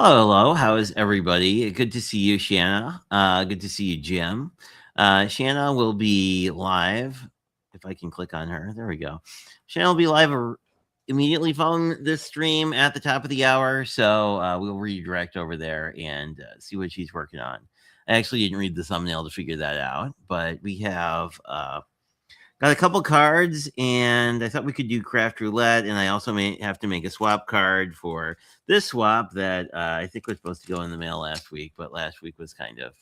Hello, hello. How is everybody? Good to see you, Shanna. Good to see you, Jim. Shanna will be live. If I can click on her, there we go. Shanna will be live immediately following this stream at the top of the hour. So we'll redirect over there and see what she's working on. I actually didn't read the thumbnail to figure that out, but we have got a couple cards, and I thought we could do craft roulette, and I also may have to make a swap card for this swap that I think was supposed to go in the mail last week, but last week was kind of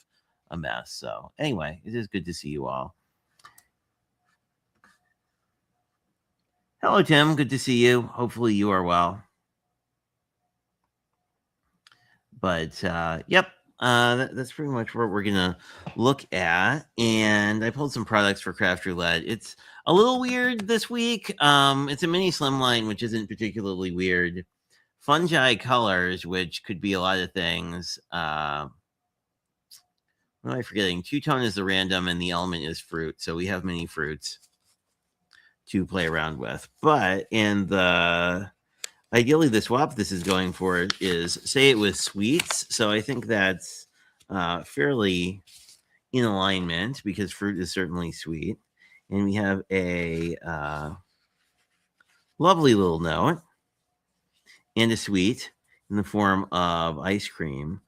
a mess. So anyway, it is good to see you all. Hello, Tim. Good to see you. Hopefully you are well. But yep, that's pretty much what we're gonna look at. And I pulled some products for Craft Roulette. It's a little weird this week. It's a mini slimline, which isn't particularly weird. Fungi colors, which could be a lot of things. What am I forgetting? Two-tone is the random, and the element is fruit. So we have many fruits to play around with. But in the ideally, the swap this is going for is say it was sweets. So I think that's fairly in alignment because fruit is certainly sweet. And we have a lovely little note and a sweet in the form of ice cream.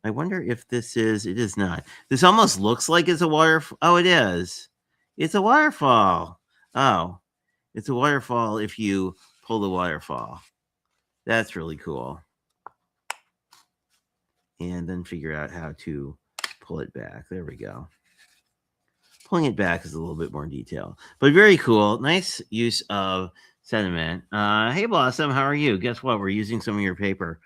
I wonder if this is, it is not. This almost looks like it's a waterfall. Oh, it is. It's a waterfall. Oh, it's a waterfall if you pull the waterfall. That's really cool. And then figure out how to pull it back. There we go. Pulling it back is a little bit more detail, but very cool. Nice use of sentiment. Hey, Blossom, how are you? Guess what? We're using some of your paper.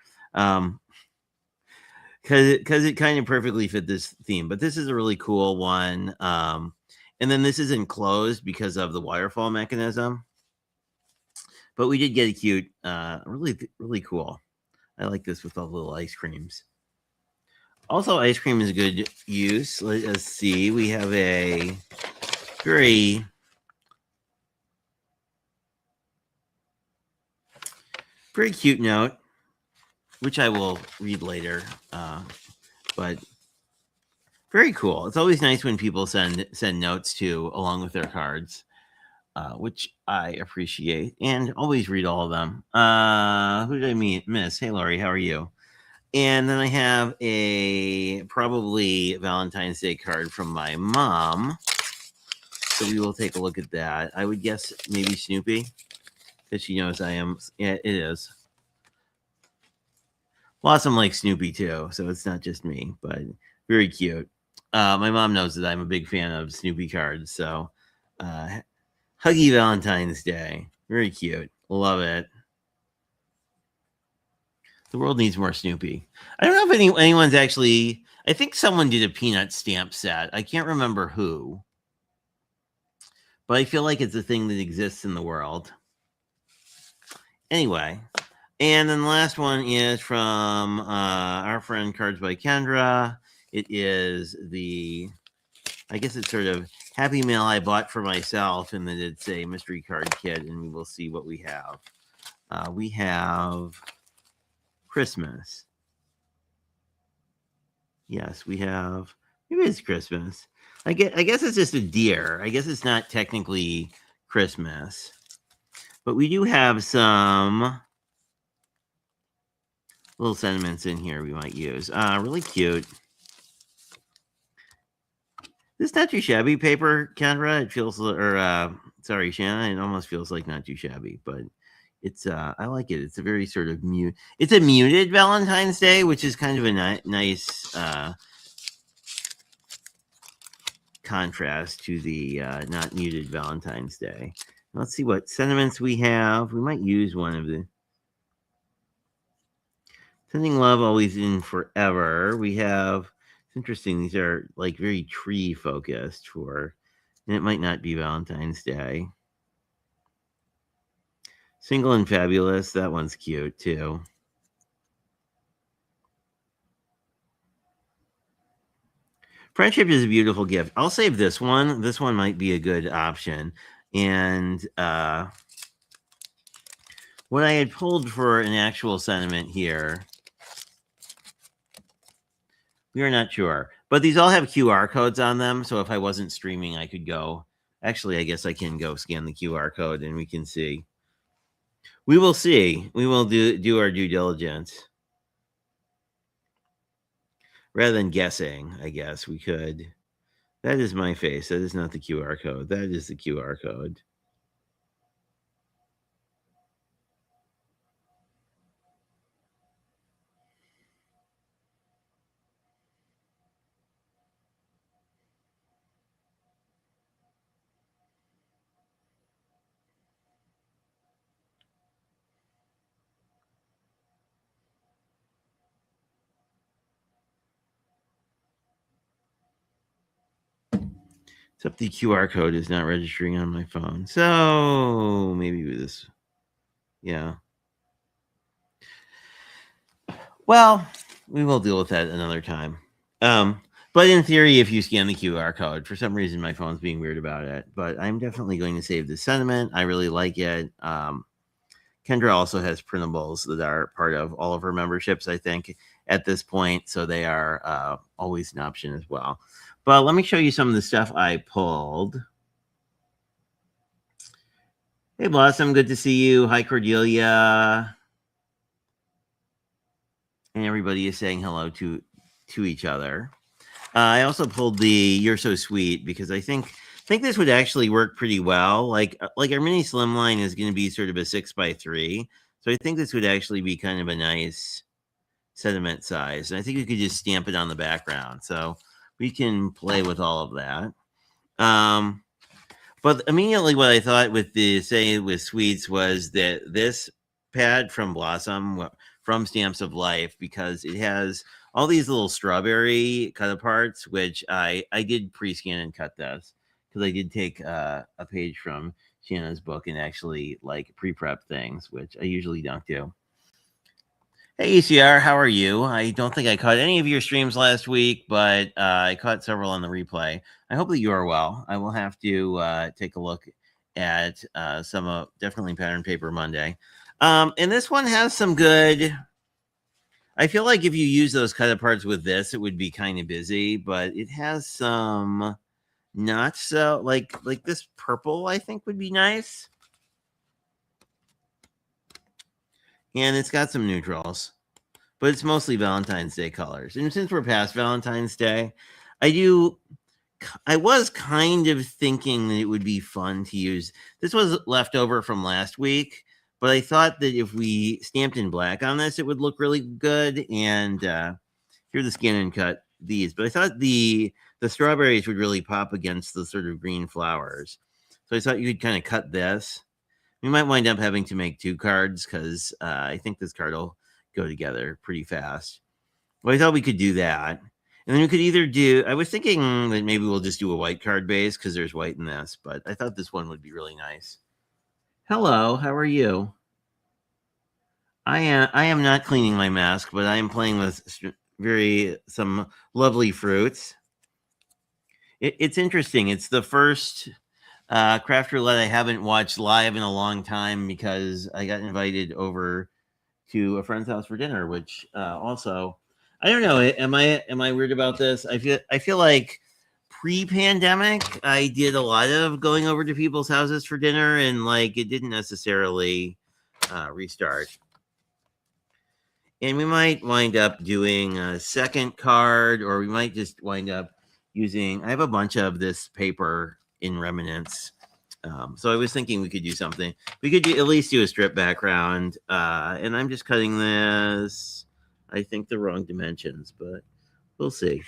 Because it kind of perfectly fit this theme, but this is a really cool one. And then this is enclosed because of the waterfall mechanism. But we did get a cute, really cool. I like this with all the little ice creams. Also, ice cream is a good use. Let's see. We have a very cute note, which I will read later. But very cool. It's always nice when people send notes to along with their cards, which I appreciate and always read all of them. Who did I miss? Hey, Laurie, how are you? And then I have a probably Valentine's Day card from my mom. So we will take a look at that. I would guess maybe Snoopy, because she knows I am. Yeah, it is. Blossom likes Snoopy too, so it's not just me, but very cute. My mom knows that I'm a big fan of Snoopy cards, so Huggy Valentine's Day. Very cute. Love it. The world needs more Snoopy. I don't know if anyone's actually. I think someone did a peanut stamp set. I can't remember who, but I feel like it's a thing that exists in the world. Anyway, and then the last one is from our friend Cards by Kendra. It is I guess it's sort of Happy Mail I bought for myself, and then it's a mystery card kit, and we will see what we have. We have Christmas. Yes, we have. Maybe it's Christmas. I guess it's just a deer. I guess it's not technically Christmas. But we do have some little sentiments in here we might use. Really cute. This is not too shabby paper, Kendra. It feels, sorry, Shanna. It almost feels like not too shabby, but it's I like it. It's a very sort of it's a muted Valentine's Day, which is kind of a nice contrast to the not muted Valentine's Day. Let's see what sentiments we have. We might use one of the sending love always in forever. We have, it's interesting. These are like very tree focused and it might not be Valentine's Day. Single and Fabulous. That one's cute too. Friendship is a beautiful gift. I'll save this one. This one might be a good option. And what I had pulled for an actual sentiment here We are not sure. But these all have QR codes on them. So if I wasn't streaming, I could go. Actually, I guess I can go scan the QR code and we can see. We will see. We will do our due diligence. Rather than guessing, I guess we could. That is my face. That is not the QR code. That is the QR code. Except the QR code is not registering on my phone. So maybe with this. Yeah. Well, we will deal with that another time. But in theory, if you scan the QR code, for some reason my phone's being weird about it. But I'm definitely going to save this sentiment. I really like it. Kendra also has printables that are part of all of her memberships, I think, at this point. So they are always an option as well. But let me show you some of the stuff I pulled. Hey, Blossom, good to see you. Hi, Cordelia. And everybody is saying hello to each other. I also pulled the "You're So Sweet" because I think this would actually work pretty well. Like our mini slimline is going to be sort of a 6x3, so I think this would actually be kind of a nice sentiment size. And I think we could just stamp it on the background, so we can play with all of that. But immediately, what I thought with Sweets was that this pad from Blossom, from Stamps of Life, because it has all these little strawberry cut aparts, which I did pre-scan and cut this because I did take a page from Shanna's book and actually like pre-prep things, which I usually don't do. Hey, ECR, how are you? I don't think I caught any of your streams last week, but I caught several on the replay. I hope that you are well. I will have to take a look at some of definitely Pattern Paper Monday. And this one has some good. I feel like if you use those cut aparts with this, it would be kind of busy, but it has some not so like this purple, I think would be nice. And it's got some neutrals, but it's mostly Valentine's Day colors. And since we're past Valentine's Day, I was kind of thinking that it would be fun to use. This was left over from last week, but I thought that if we stamped in black on this, it would look really good. And here the scan and cut these. But I thought the strawberries would really pop against the sort of green flowers. So I thought you could kind of cut this. We might wind up having to make 2 cards because I think this card will go together pretty fast. Well, I thought we could do that. And then we could either do, I was thinking that maybe we'll just do a white card base because there's white in this, but I thought this one would be really nice. Hello, how are you? I am not cleaning my mask, but I am playing with some lovely fruits. It's interesting. It's the first craft roulette I haven't watched live in a long time because I got invited over to a friend's house for dinner, which also I don't know. Am I weird about this? I feel like pre-pandemic I did a lot of going over to people's houses for dinner, and like it didn't necessarily restart. And we might wind up doing a second card, or we might just wind up using. I have a bunch of this paper in remnants. So I was thinking we could do something. We could at least do a strip background. And I'm just cutting this. I think the wrong dimensions, but we'll see.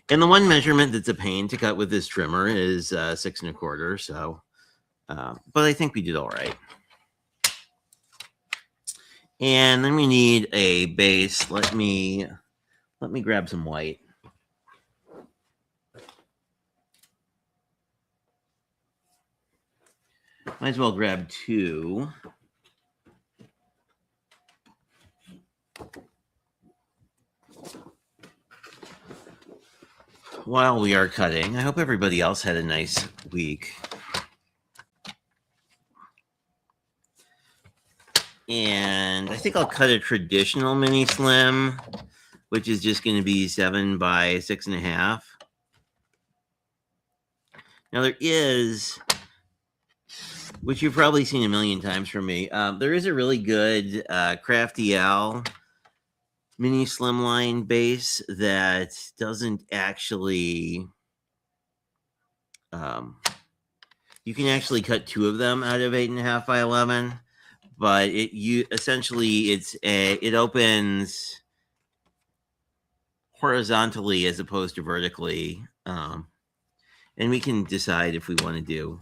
And the one measurement that's a pain to cut with this trimmer is 6 1/4. So, but I think we did all right. And then we need a base. Let me grab some white. Might as well grab 2. While we are cutting, I hope everybody else had a nice week. And I think I'll cut a traditional mini slim, which is just going to be 7 by 6.5. Now there is, which you've probably seen a million times from me, there is a really good Crafty Al mini slimline base that doesn't actually, you can actually cut 2 of them out of 8.5 by 11, but it opens horizontally as opposed to vertically, and we can decide if we want to do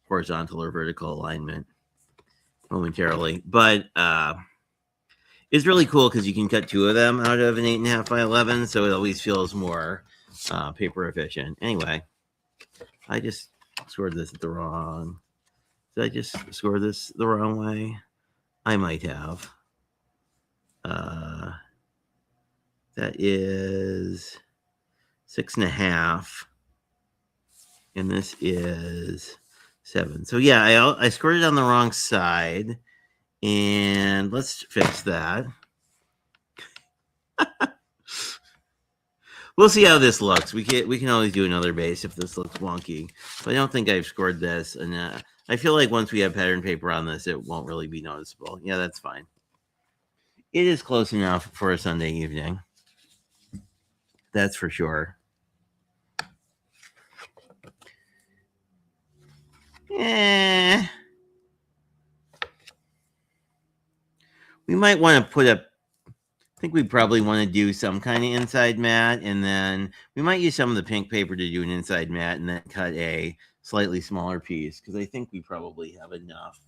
horizontal or vertical alignment momentarily, but it's really cool because you can cut 2 of them out of an 8.5 by 11, so it always feels more paper efficient. Anyway, I just scored this the wrong. Did I just score this the wrong way? I might have. That is 6.5, and this is 7. So yeah, I scored it on the wrong side, and let's fix that. We'll see how this looks. We can always do another base if this looks wonky, but I don't think I've scored this, and I feel like once we have pattern paper on this, it won't really be noticeable. Yeah, that's fine. It is close enough for a Sunday evening. That's for sure. We might want to put up, I think we probably want to do some kind of inside mat, and then we might use some of the pink paper to do an inside mat and then cut a slightly smaller piece, because I think we probably have enough.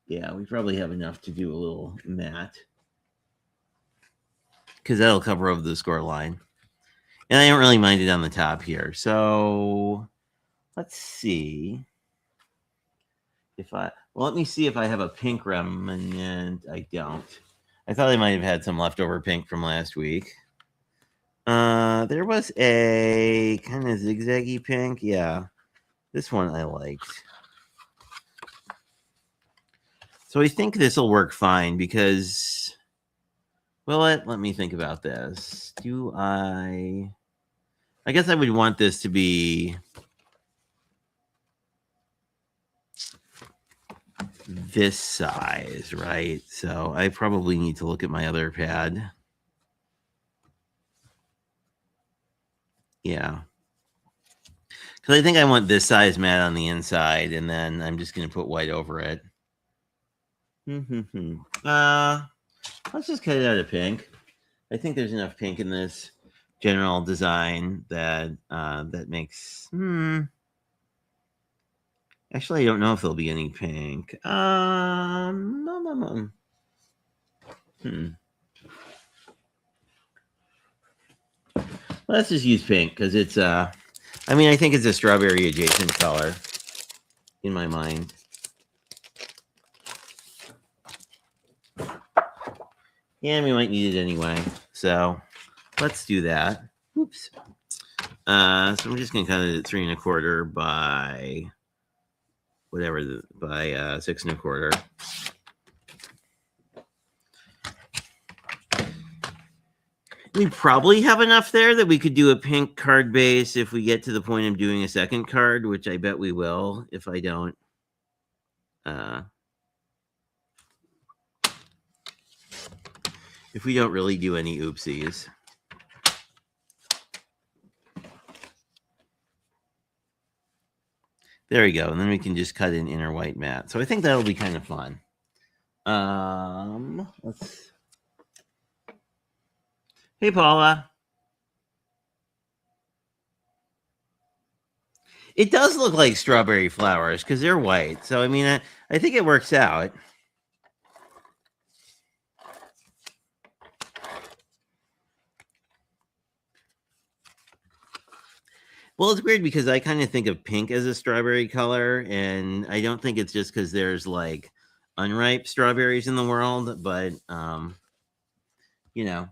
Yeah, we probably have enough to do a little mat, because that'll cover over the score line. And I don't really mind it on the top here. So let's see let me see if I have a pink remnant. I don't. I thought I might have had some leftover pink from last week. There was a kind of zigzaggy pink. Yeah, this one I liked. So I think this will work fine because, well, let me think about this. I guess I would want this to be this size, right? So I probably need to look at my other pad. Yeah. Because I think I want this size mat on the inside, and then I'm just going to put white over it. Let's just cut it out of pink. I think there's enough pink in this general design that that makes. Actually, I don't know if there'll be any pink. Let's just use pink because it's I think it's a strawberry adjacent color in my mind. And we might need it anyway. So let's do that. Oops. So I'm just gonna cut it at 3 1/4 by whatever, by 6 1/4. We probably have enough there that we could do a pink card base if we get to the point of doing a second card, which I bet we will if I don't. If we don't really do any oopsies. There we go. And then we can just cut an inner white mat. So I think that'll be kind of fun. Hey, Paula. It does look like strawberry flowers because they're white. So, I mean, I think it works out. Well, it's weird because I kind of think of pink as a strawberry color, and I don't think it's just because there's like unripe strawberries in the world, but you know.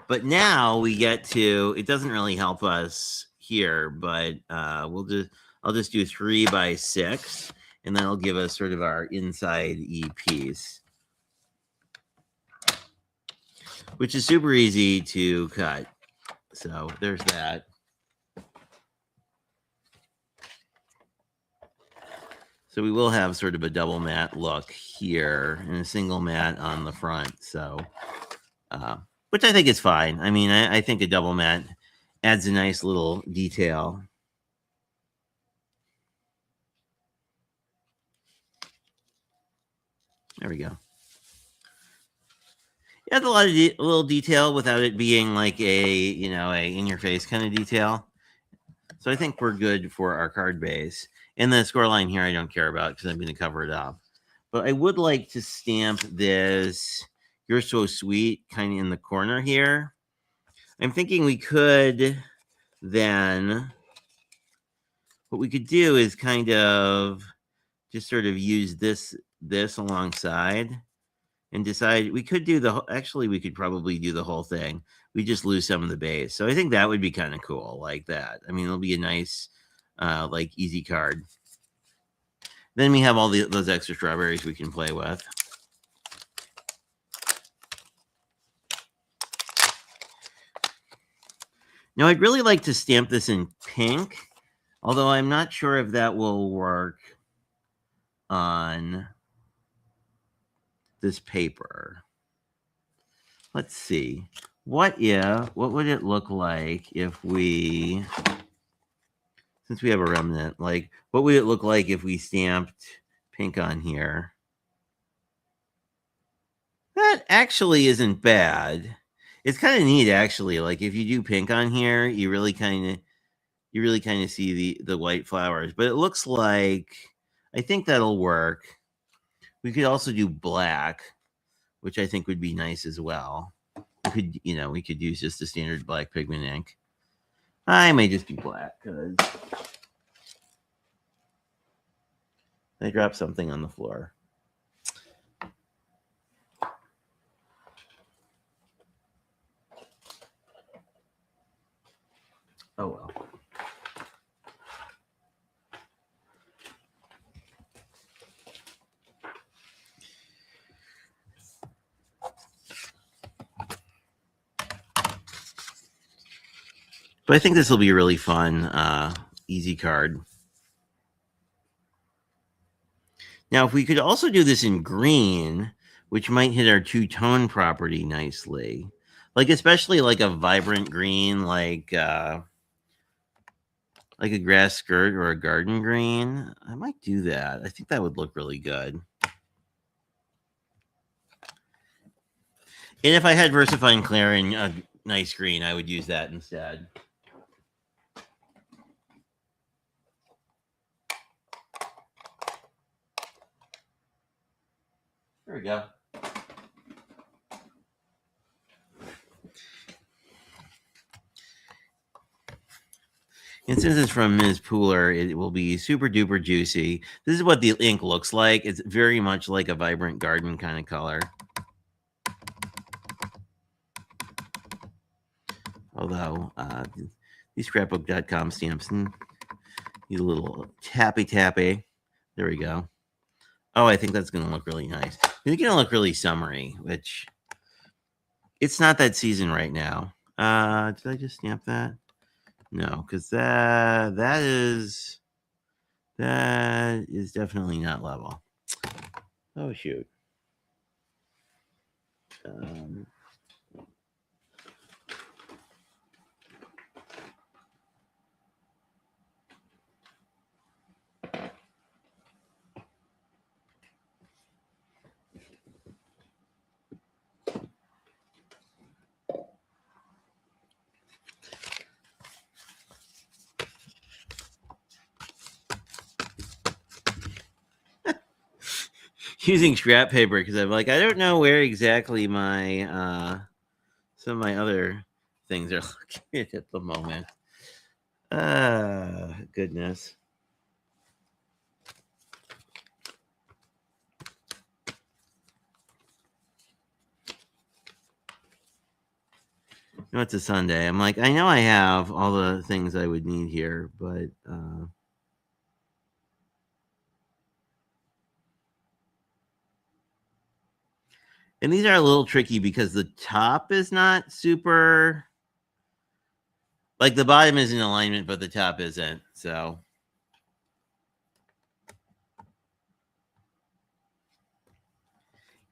But now we get to, it doesn't really help us here, but I'll just do 3 by 6, and that'll give us sort of our inside E piece, which is super easy to cut. So there's that. So we will have sort of a double mat look here and a single mat on the front. So, which I think is fine. I mean, I think a double mat adds a nice little detail. There we go. It adds a lot of little detail without it being like a in your face kind of detail. So I think we're good for our card base. And the score line here I don't care about because I'm going to cover it up. But I would like to stamp this "You're So Sweet" kind of in the corner here. I'm thinking we could then, what we could do is kind of just sort of use this alongside and decide we could do we could probably do the whole thing. We just lose some of the base. So I think that would be kind of cool like that. I mean, it'll be a nice, like easy card. Then we have all those extra strawberries we can play with. Now, I'd really like to stamp this in pink, although I'm not sure if that will work on this paper. Let's see. What would it look like if we, since we have a remnant, like what would it look like if we stamped pink on here? That actually isn't bad. It's kind of neat, actually. Like if you do pink on here, you really kind of see the white flowers. But it looks like, I think that'll work. We could also do black, which I think would be nice as well. We could use just the standard black pigment ink. I may just do black because I dropped something on the floor. Oh well. But I think this will be a really fun, easy card. Now, if we could also do this in green, which might hit our two-tone property nicely, like especially like a vibrant green, like a grass skirt or a garden green, I might do that. I think that would look really good. And if I had VersaFine Clair in a nice green, I would use that instead. There we go. And since it's from Ms. Pooler, it will be super duper juicy. This is what the ink looks like. It's very much like a vibrant garden kind of color. Although these scrapbook.com stamps need a little tappy. There we go. Oh, I think that's going to look really nice. It's going to look really summery, which it's not that season right now. Did I just stamp that? No, because that is definitely not level. Oh shoot. Using scrap paper because I'm like, I don't know where exactly my some of my other things are located at the moment. Goodness. know, it's a Sunday. I'm like, I know I have all the things I would need here, but and these are a little tricky because the top is not super, like the bottom is in alignment, but the top isn't. So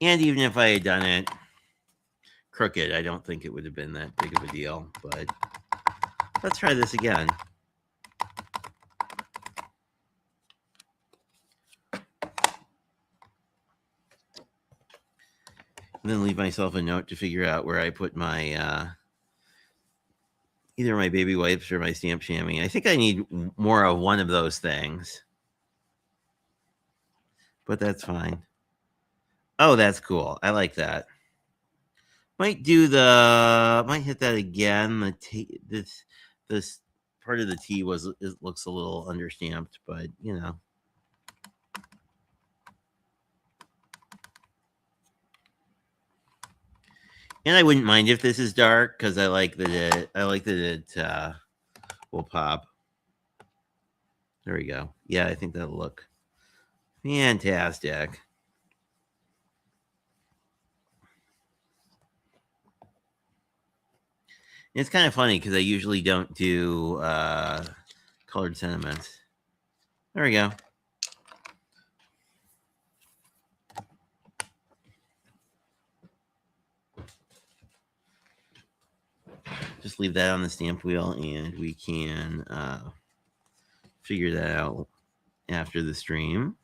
and even if I had done it crooked, I don't think it would have been that big of a deal. But let's try this again. And then leave myself a note to figure out where I put my either my baby wipes or my stamp chamois. I think I need more of one of those things, but that's fine. Oh, that's cool. I like that. Might hit that again. This part of the T it looks a little understamped, but you know. And I wouldn't mind if this is dark because I like that it will pop. There we go. Yeah, I think that'll look fantastic. It's kind of funny because I usually don't do colored sentiments. There we go. Just leave that on the stamp wheel and we can figure that out after the stream.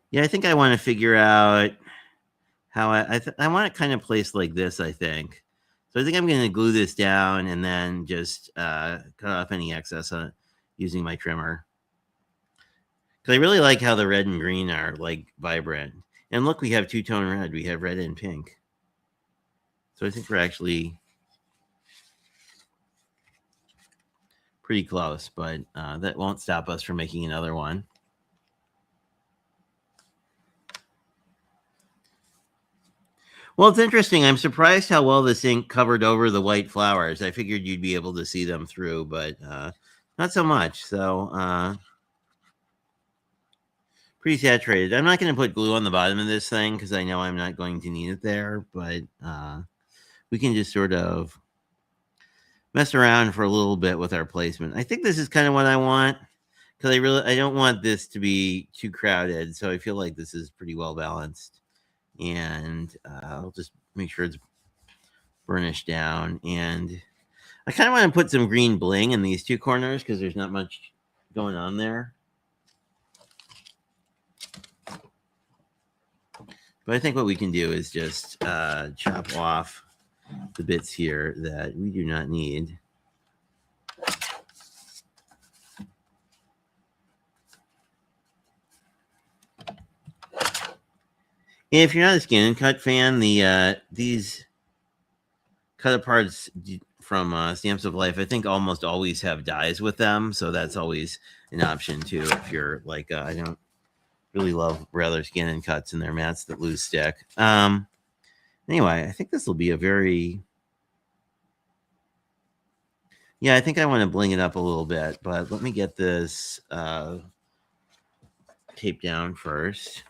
Yeah, I think I want to figure out how I want it kind of placed like this, I think. So I think I'm going to glue this down and then just cut off any excess using my trimmer. Because I really like how the red and green are like vibrant. And look, we have two-tone red. We have red and pink. So I think we're actually pretty close, but that won't stop us from making another one. Well, it's interesting. I'm surprised how well this ink covered over the white flowers. I figured you'd be able to see them through, but not so much. So pretty saturated. I'm not going to put glue on the bottom of this thing because I know I'm not going to need it there, but we can just sort of mess around for a little bit with our placement. I think this is kind of what I want because I don't want this to be too crowded. So I feel like this is pretty well balanced. And I'll just make sure it's burnished down. And I kind of want to put some green bling in these two corners because there's not much going on there. But I think what we can do is just chop off the bits here that we do not need. And if you're not a Scan and Cut fan, these cut aparts from Stamps of Life, I think almost always have dies with them, so that's always an option too. If you're like, I don't really love rather Scan and Cuts and their mats that lose stick. Anyway, I think this will be a very, yeah, I think I want to bling it up a little bit, but let me get this tape down first.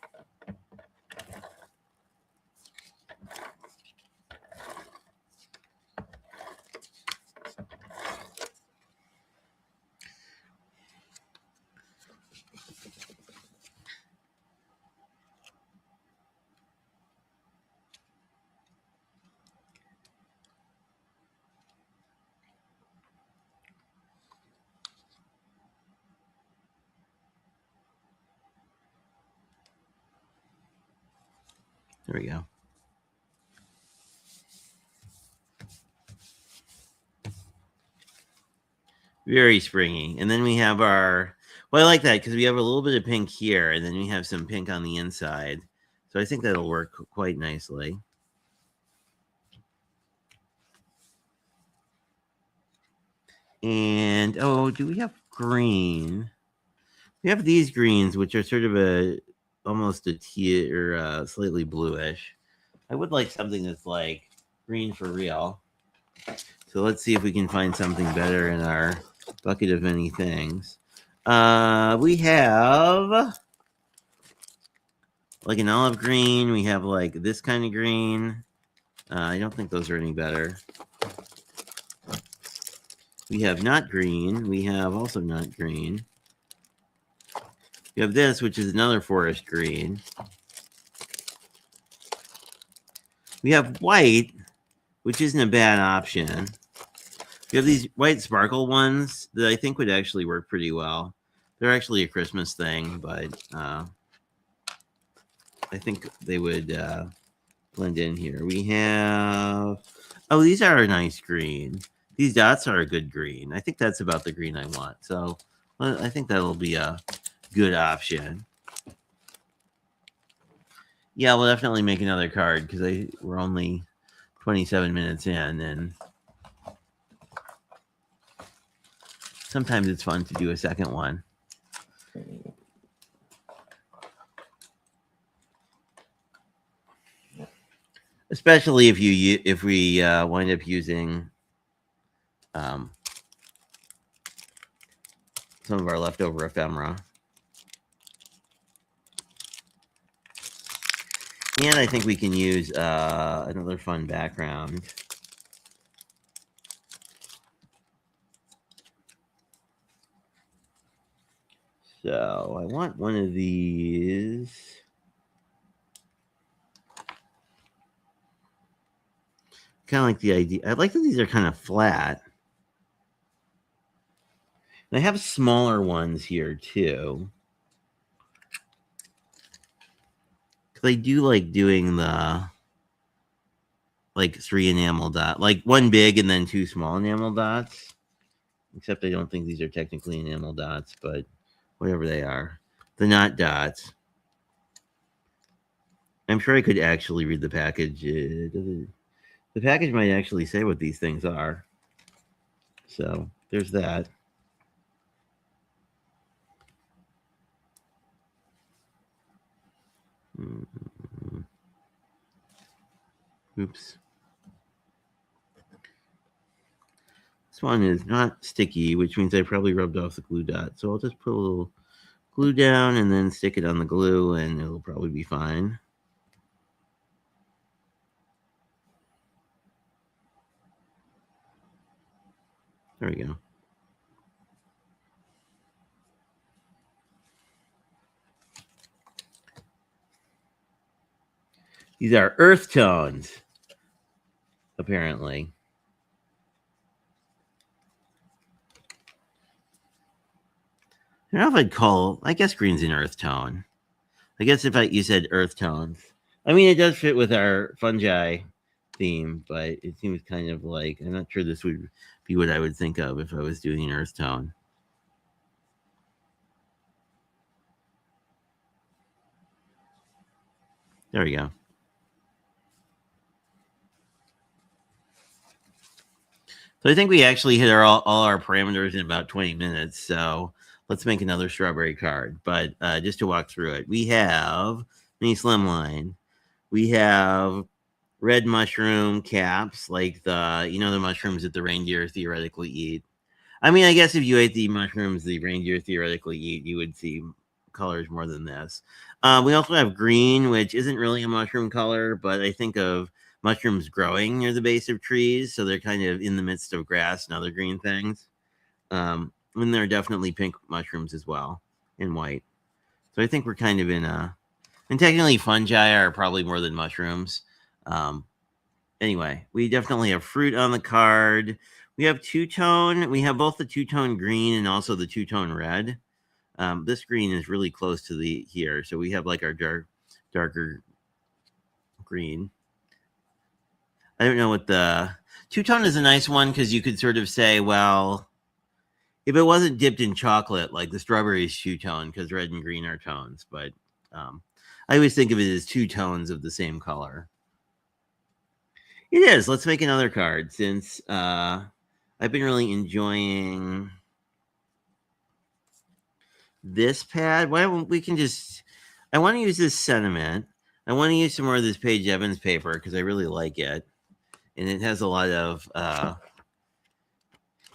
There we go. Very springy. And then we have our, well, I like that because we have a little bit of pink here and then we have some pink on the inside. So I think that'll work quite nicely. And, oh, do we have green? We have these greens, which are sort of almost a tea or slightly bluish. I would like something that's like green for real. So let's see if we can find something better in our bucket of many things. We have like an olive green. We have like this kind of green. I don't think those are any better. We have not green. We have also not green. We have this, which is another forest green. We have white, which isn't a bad option. We have these white sparkle ones that I think would actually work pretty well. They're actually a Christmas thing, but I think they would blend in here. We have, oh, these are a nice green. These dots are a good green. I think that's about the green I want. So I think that'll be a good option. Yeah, we'll definitely make another card because we're only 27 minutes in, and sometimes it's fun to do a second one. Especially if we wind up using some of our leftover ephemera. And I think we can use another fun background. So I want one of these. Kind of like the idea. I like that these are kind of flat. And I have smaller ones here too. Because I do like doing the like 3 enamel dot, like one big and then 2 small enamel dots. Except I don't think these are technically enamel dots, but whatever they are. The not dots. I'm sure I could actually read the package. The package might actually say what these things are. So there's that. Oops. This one is not sticky, which means I probably rubbed off the glue dot. So I'll just put a little glue down and then stick it on the glue, and it'll probably be fine. There we go. These are earth tones, apparently. I don't know if I'd call. I guess green's an earth tone. I guess if you said earth tones, I mean it does fit with our fungi theme, but it seems kind of like I'm not sure this would be what I would think of if I was doing an earth tone. There we go. So I think we actually hit all our parameters in about 20 minutes. So let's make another strawberry card. But just to walk through it, we have mini slimline. We have red mushroom caps, like the mushrooms that the reindeer theoretically eat. I mean, I guess if you ate the mushrooms the reindeer theoretically eat, you would see colors more than this. We also have green, which isn't really a mushroom color, but I think of mushrooms growing near the base of trees, so they're kind of in the midst of grass and other green things. And there are definitely pink mushrooms as well, and white. So I think we're kind of and technically fungi are probably more than mushrooms. Anyway, we definitely have fruit on the card. We have two-tone. We have both the two-tone green and also the two-tone red. This green is really close to the here, so we have like our darker green. I don't know what the two-tone is a nice one because you could sort of say, well, if it wasn't dipped in chocolate, like the strawberry is two-tone because red and green are tones, but I always think of it as two tones of the same color. It is. Let's make another card since I've been really enjoying this pad. Why don't we can just, I want to use this sentiment. I want to use some more of this Paige Evans paper because I really like it. And it has a lot of,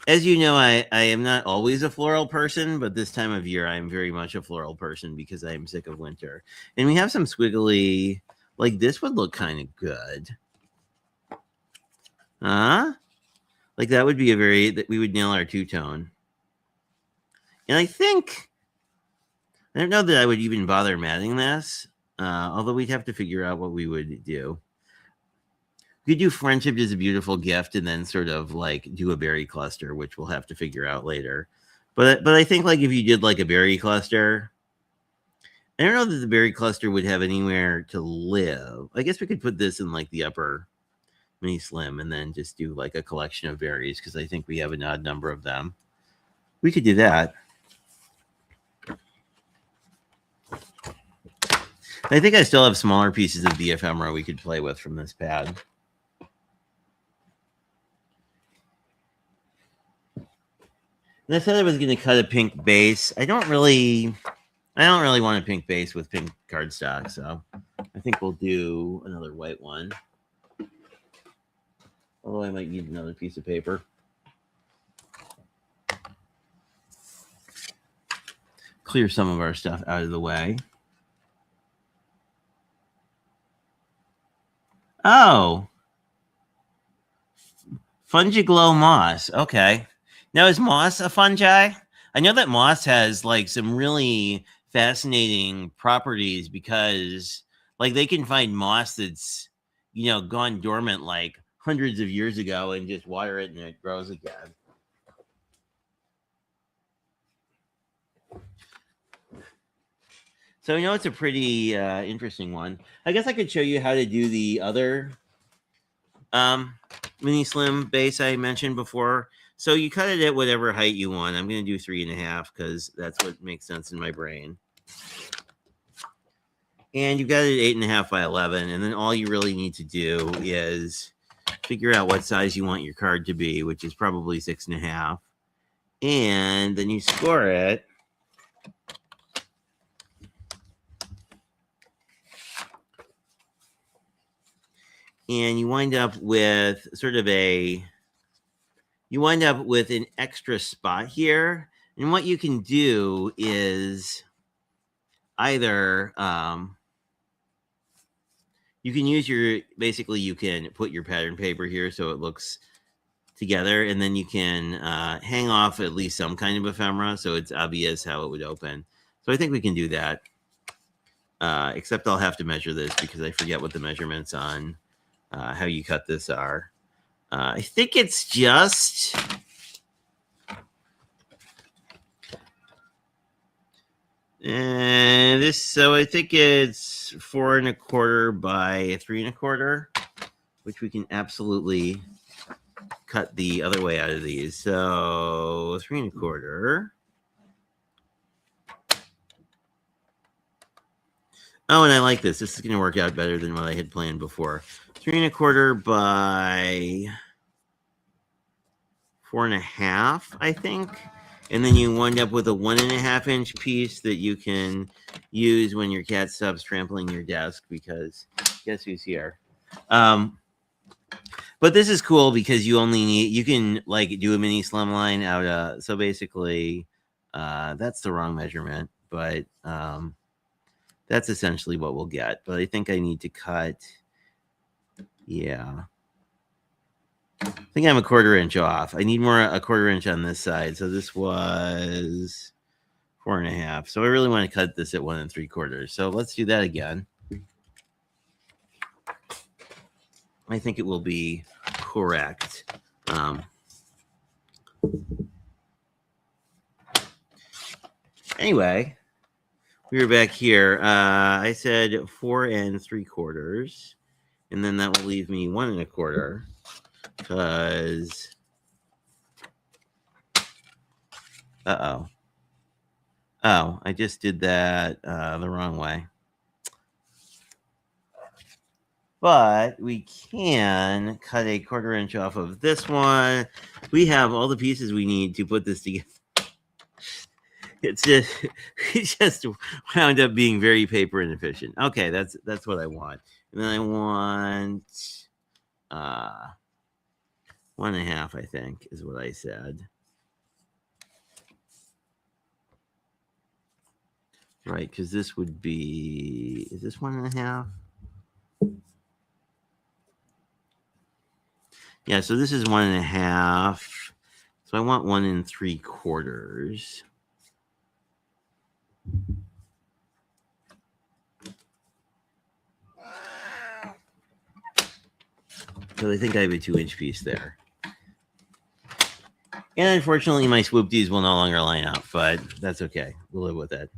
as you know, I am not always a floral person, but this time of year I'm very much a floral person because I am sick of winter. And we have some squiggly, like this would look kind of good. Like that would be that we would nail our two-tone. And I don't know that I would even bother matting this, although we'd have to figure out what we would do. We could do Friendship is a Beautiful Gift and then sort of like do a berry cluster, which we'll have to figure out later. But I think like if you did like a berry cluster, I don't know that the berry cluster would have anywhere to live. I guess we could put this in like the upper mini slim and then just do like a collection of berries because I think we have an odd number of them. We could do that. I think I still have smaller pieces of the ephemera we could play with from this pad. And I said I was going to cut a pink base. I don't really want a pink base with pink cardstock, so I think we'll do another white one. Although I might need another piece of paper. Clear some of our stuff out of the way. Oh. Fungiglow moss. Okay. Now, is moss a fungi? I know that moss has like some really fascinating properties because like they can find moss that's, gone dormant like hundreds of years ago and just water it and it grows again. So it's a pretty interesting one. I guess I could show you how to do the other mini slim base I mentioned before. So you cut it at whatever height you want. I'm going to do 3.5 because that's what makes sense in my brain. And you've got it 8.5 by 11. And then all you really need to do is figure out what size you want your card to be, which is probably 6.5. And then you score it. And you wind up with an extra spot here. And what you can do is either you can use you can put your pattern paper here so it looks together, and then you can hang off at least some kind of ephemera so it's obvious how it would open. So I think we can do that. Except I'll have to measure this because I forget what the measurements on how you cut this are. I think it's just so I think it's 4 1/4 by 3 1/4, which we can absolutely cut the other way out of these. So 3 1/4. Oh, and I like this. This is going to work out better than what I had planned before. 3 1/4 by 4.5, I think. And then you wind up with a 1.5 inch piece that you can use when your cat stops trampling your desk because guess who's here? But this is cool because you can like do a mini slim line out. So basically, that's the wrong measurement, but that's essentially what we'll get. But I think I need to cut. Yeah. I think I'm a 1/4 inch off. I need a 1/4 inch on this side. So this was 4.5. So I really want to cut this at 1 3/4. So let's do that again. I think it will be correct. Anyway, we were back here. I said 4 3/4, and then that will leave me 1 1/4. Because oh, I just did that the wrong way. But we can cut a 1/4 inch off of this one. We have all the pieces we need to put this together. It's just it just wound up being very paper inefficient. Okay, that's what I want. And then I want 1.5, I think, is what I said. Right, because this would be, is this 1.5? Yeah, so this is 1.5. So I want 1 3/4. So I think I have a 2-inch piece there. And unfortunately, my swoopties will no longer line up, but that's okay. We'll live with it.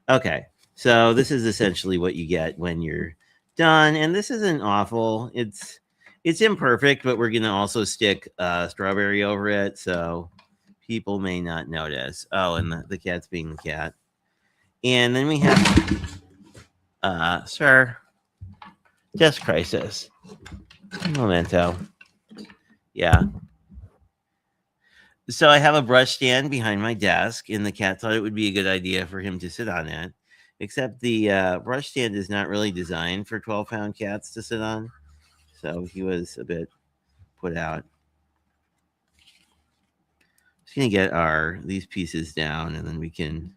Okay, so this is essentially what you get when you're done. And this isn't awful. It's imperfect, but we're going to also stick strawberry over it, so people may not notice. Oh, and the cat's being the cat. And then we have, sir, desk crisis. Memento. Yeah. So I have a brush stand behind my desk, and the cat thought it would be a good idea for him to sit on it. Except the brush stand is not really designed for 12-pound cats to sit on. So he was a bit put out. Just going to get these pieces down, and then we can,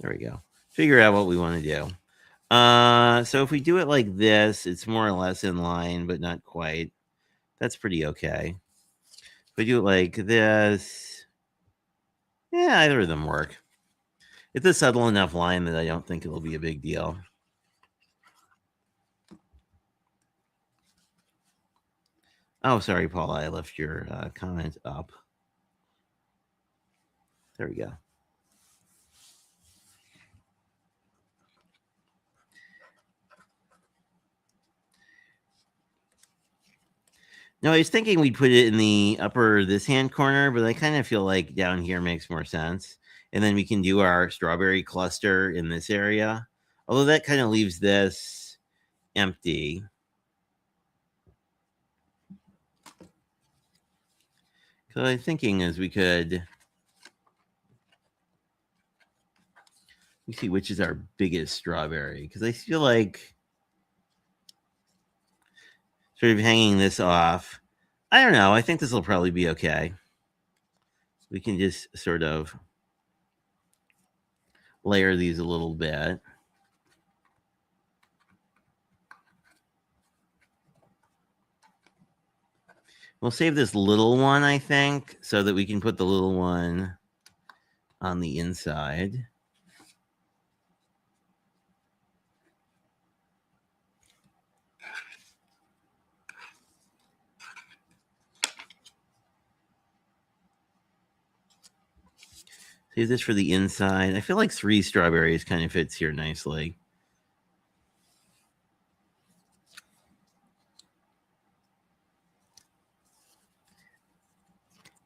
there we go, figure out what we want to do. So if we do it like this, it's more or less in line, but not quite. That's pretty okay. If we do it like this, yeah, either of them work. It's a subtle enough line that I don't think it'll be a big deal. Oh, sorry, Paula, I left your comment up. There we go. No, I was thinking we'd put it in the upper this hand corner, but I kind of feel like down here makes more sense. And then we can do our strawberry cluster in this area. Although that kind of leaves this empty. So I'm thinking is we could, we see which is our biggest strawberry, because I feel like sort of hanging this off. I don't know. I think this will probably be okay. We can just sort of layer these a little bit. We'll save this little one, I think, so that we can put the little one on the inside. Save this for the inside. I feel like 3 strawberries kind of fits here nicely.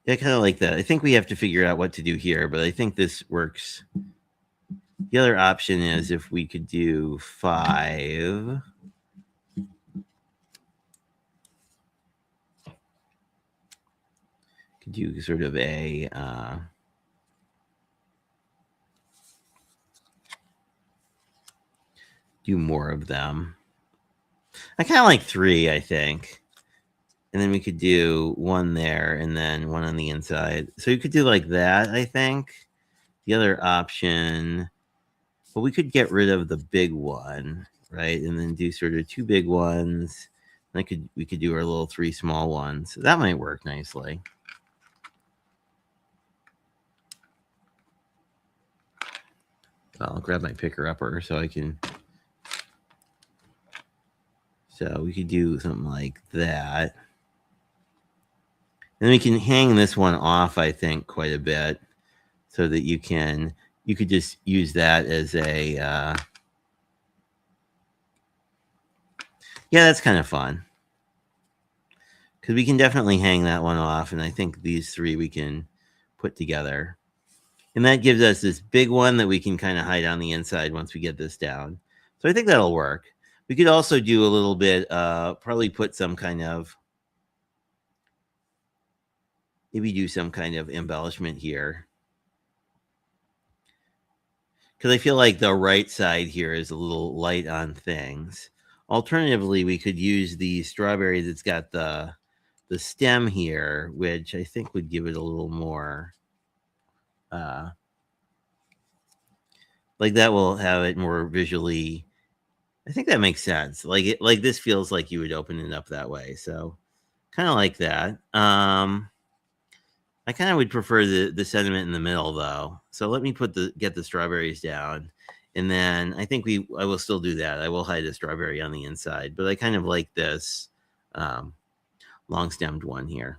Yeah, I kind of like that. I think we have to figure out what to do here, but I think this works. The other option is if we could do 5. Could do sort of a do more of them. I kind of like 3, I think. And then we could do 1 there and then 1 on the inside. So you could do like that, I think. The other option, well, we could get rid of the big one, right? And then do sort of 2 big ones. And we could do our little 3 small ones. So that might work nicely. I'll grab my picker upper so I can. So we could do something like that. And we can hang this one off, I think, quite a bit, so that you could just use that as a. Yeah, that's kind of fun. Because we can definitely hang that one off, and I think these 3 we can put together. And that gives us this big one that we can kind of hide on the inside once we get this down. So I think that'll work. We could also do a little bit, probably put some kind of maybe do some kind of embellishment here. Because I feel like the right side here is a little light on things. Alternatively, we could use the strawberry that's got the stem here, which I think would give it a little more, like that will have it more visually. I think that makes sense. Like this feels like you would open it up that way. So kind of like that. I kind of would prefer the sentiment in the middle though. So let me get the strawberries down. And then I think I will still do that. I will hide a strawberry on the inside, but I kind of like this long stemmed one here.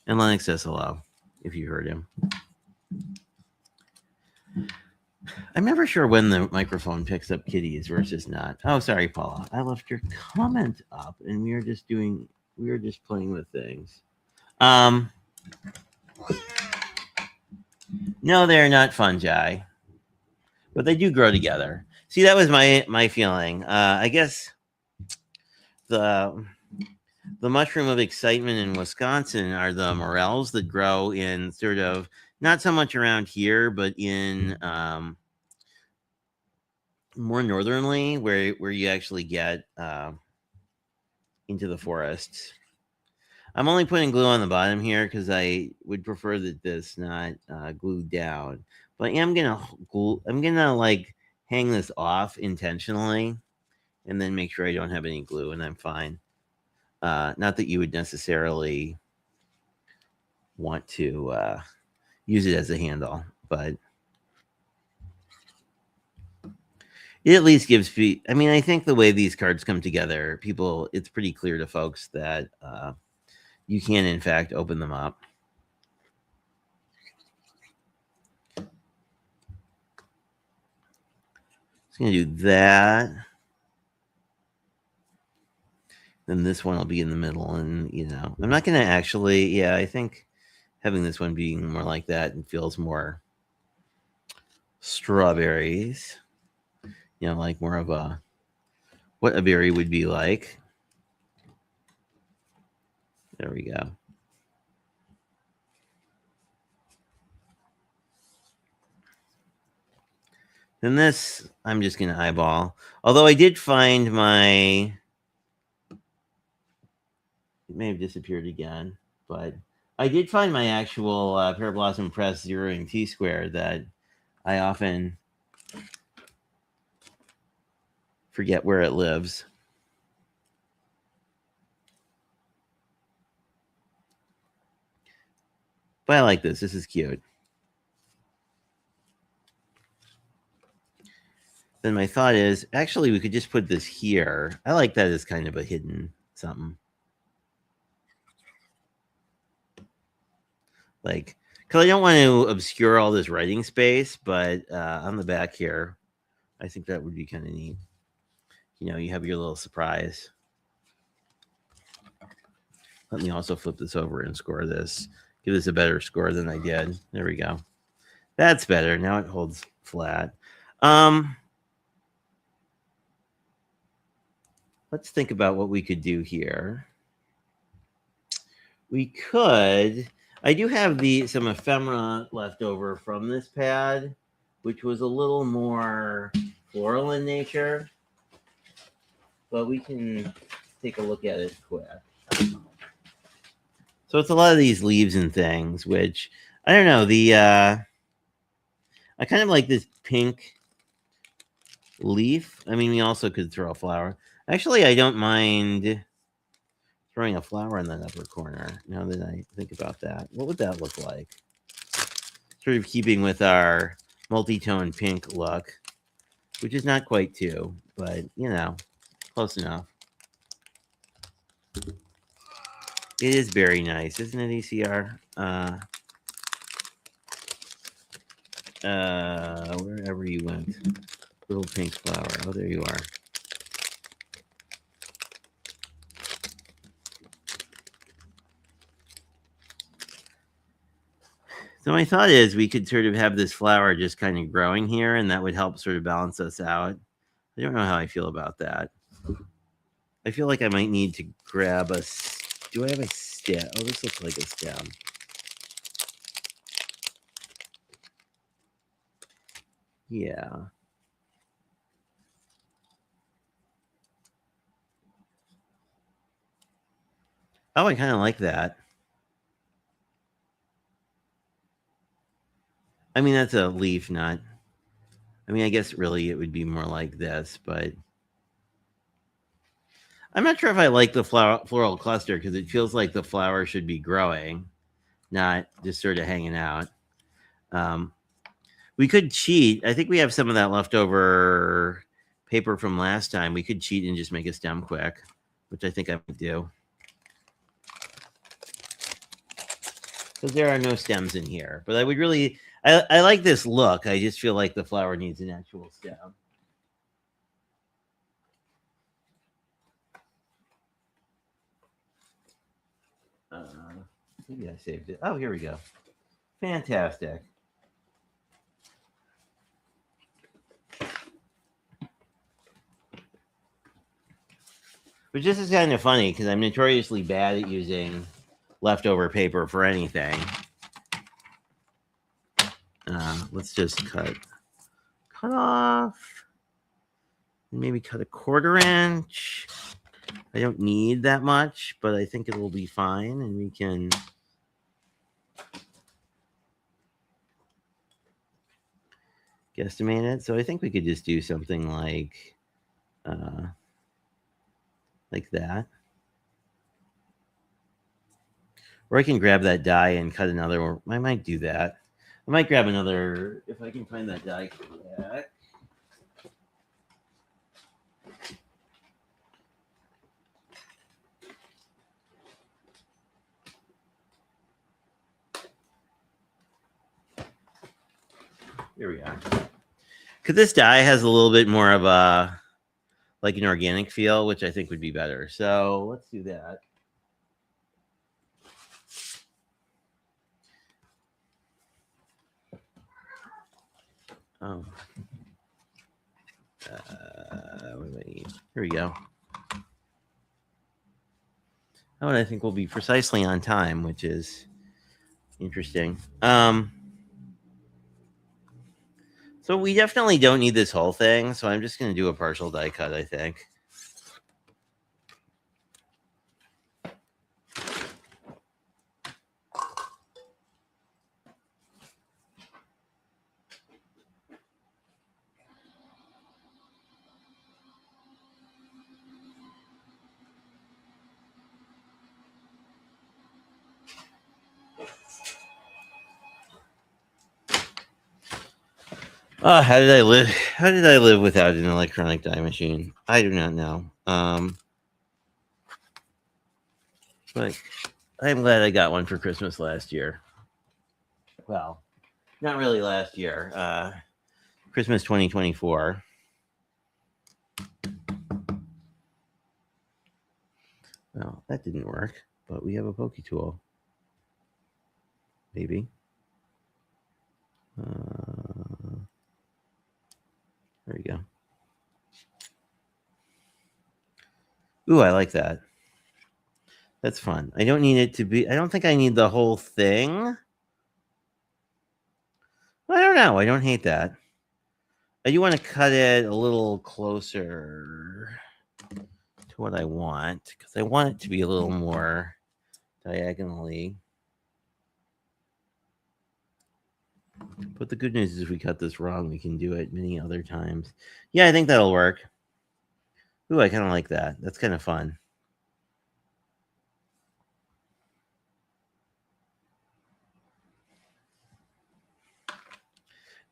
And Lennox says hello, if you heard him. I'm never sure when the microphone picks up kitties versus not. Oh, sorry, Paula. I left your comment up, and we were just playing with things. No, they're not fungi, but they do grow together. See, that was my feeling. I guess the mushroom of excitement in Wisconsin are the morels that grow in sort of not so much around here, but in more northernly, where you actually get into the forests. I'm only putting glue on the bottom here because I would prefer that this not glued down. But I'm gonna like hang this off intentionally, and then make sure I don't have any glue, and I'm fine. Not that you would necessarily want to use it as a handle, but it at least gives me. I mean, I think the way these cards come together, it's pretty clear to folks that you can, in fact, open them up. Just going to do that. Then this one will be in the middle. And, I'm not going to actually, I think having this one being more like that and feels more strawberries, like more of what a berry would be like. There we go. Then this, I'm just going to eyeball. Although I did find it may have disappeared again, but I did find my actual Parablossom Press zeroing T-square that I often forget where it lives. But I like this. This is cute. Then my thought is, actually, we could just put this here. I like that as kind of a hidden something. Like, because I don't want to obscure all this writing space, but on the back here, I think that would be kind of neat. You have your little surprise. Let me also flip this over and score this. Give this a better score than I did. There we go. That's better. Now it holds flat. Let's think about what we could do here. We could. I do have some ephemera left over from this pad, which was a little more floral in nature. But we can take a look at it quick. So it's a lot of these leaves and things, which I don't know. I kind of like this pink leaf. I mean, we also could throw a flower. Actually, I don't mind throwing a flower in that upper corner. Now that I think about that, what would that look like? Sort of keeping with our multi-tone pink look, which is not quite two, but close enough. It is very nice, isn't it, ECR? Wherever you went. Little pink flower. Oh, there you are. So my thought is we could sort of have this flower just kind of growing here, and that would help sort of balance us out. I don't know how I feel about that. I feel like I might need to grab do I have a stem. Oh, this looks like a stem. Yeah. Oh, I kind of like that. I mean, that's a leaf, not. I mean, I guess really it would be more like this, but I'm not sure if I like the floral cluster because it feels like the flower should be growing, not just sort of hanging out. Um, we could cheat. I think we have some of that leftover paper from last time. We could cheat and just make a stem quick, which I think I would do. Because there are no stems in here. But I would really, I like this look. I just feel like the flower needs an actual stem. Maybe I saved it. Oh, here we go. Fantastic. Which this is kind of funny because I'm notoriously bad at using leftover paper for anything. Let's just cut off. Maybe cut a 1/4 inch. I don't need that much, but I think it will be fine, and we can guesstimate it. So I think we could just do something like that. Or I can grab that die and cut another. Or I might do that. I might grab another if I can find that die quick. Here we are. Because this die has a little bit more of a like an organic feel, which I think would be better. So let's do that. Oh. What do I need? Here we go. Oh, and I think we'll be precisely on time, which is interesting. So we definitely don't need this whole thing, so I'm just going to do a partial die cut, I think. How did I live? How did I live without an electronic die machine? I do not know. But I'm glad I got one for Christmas last year. Well, not really last year. Christmas 2024. Well, that didn't work, but we have a Poke tool. Maybe. There you go. Ooh, I like that. That's fun. I don't need it to be. I don't think I need the whole thing. I don't know. I don't hate that. I do want to cut it a little closer to what I want because I want it to be a little more diagonally. But the good news is if we cut this wrong, we can do it many other times. Yeah, I think that'll work. Ooh, I kind of like that. That's kind of fun.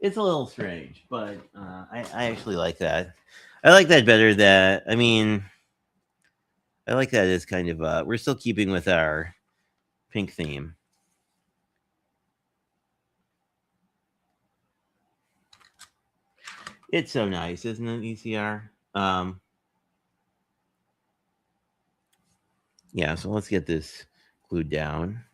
It's a little strange, but I actually like that. I like that better. I like that as kind of we're still keeping with our pink theme. It's so nice, isn't it, ECR? Yeah, so let's get this glued down.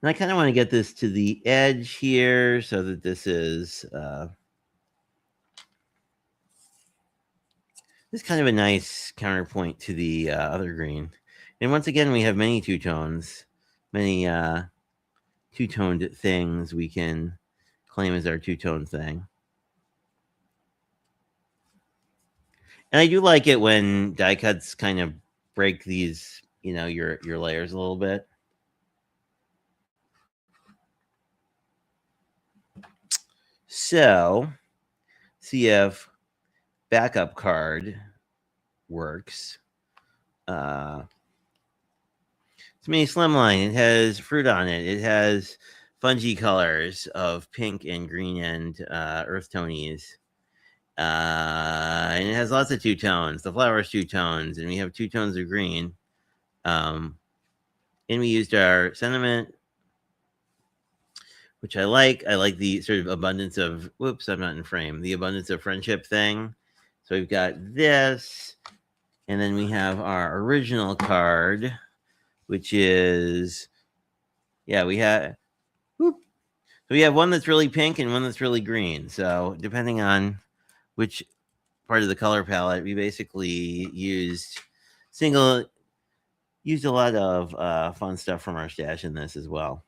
And I kind of want to get this to the edge here so that this is kind of a nice counterpoint to the other green. And once again, we have many two-tones, many two-toned things we can claim as our two-tone thing. And I do like it when die cuts kind of break these, your layers a little bit. So, see if backup card works. It's mini slimline. It has fruit on it. It has fungi colors of pink and green and earth tonies. And it has lots of two tones. The flower is two tones, and we have two tones of green. And we used our sentiment, which I like. I like the sort of abundance of, whoops, I'm not in frame. The abundance of friendship thing. So we've got this, and then we have our original card, which is, we have, whoop. So we have one that's really pink and one that's really green. So depending on which part of the color palette, we basically used a lot of fun stuff from our stash in this as well.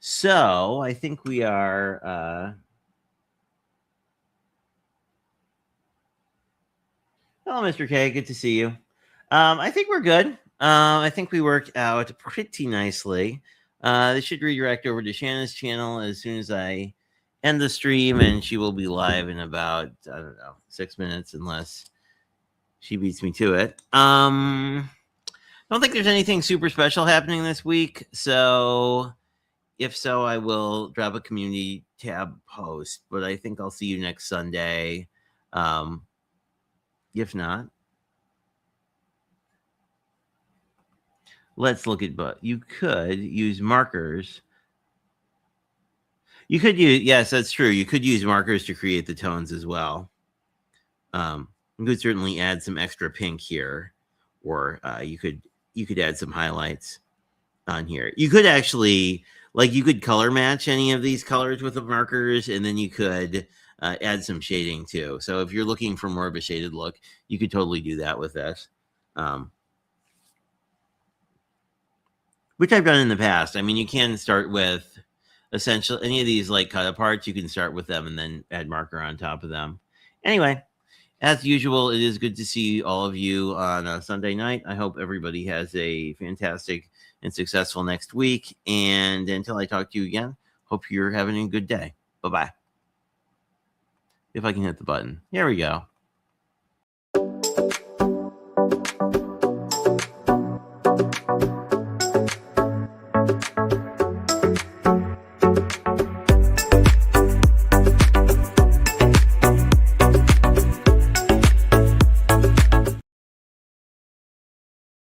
So I think we are. Hello, Mr. K. Good to see you. I think we're good. I think we worked out pretty nicely. This should redirect over to Shanna's channel as soon as I end the stream, and she will be live in about, 6 minutes, unless she beats me to it. I don't think there's anything super special happening this week, so if so, I will drop a community tab post, but I think I'll see you next Sunday. If not, let's look at, but you could use markers. You could use, yes, that's true. You could use markers to create the tones as well. You could certainly add some extra pink here, or you could add some highlights on here. You could actually, you could color match any of these colors with the markers, and then you could add some shading too. So if you're looking for more of a shaded look, you could totally do that with this. Which I've done in the past. I mean, you can start with essentially any of these cut aparts. You can start with them and then add marker on top of them. Anyway, as usual, it is good to see all of you on a Sunday night. I hope everybody has a fantastic and successful next week. And until I talk to you again, hope you're having a good day. Bye-bye. If I can hit the button. Here we go.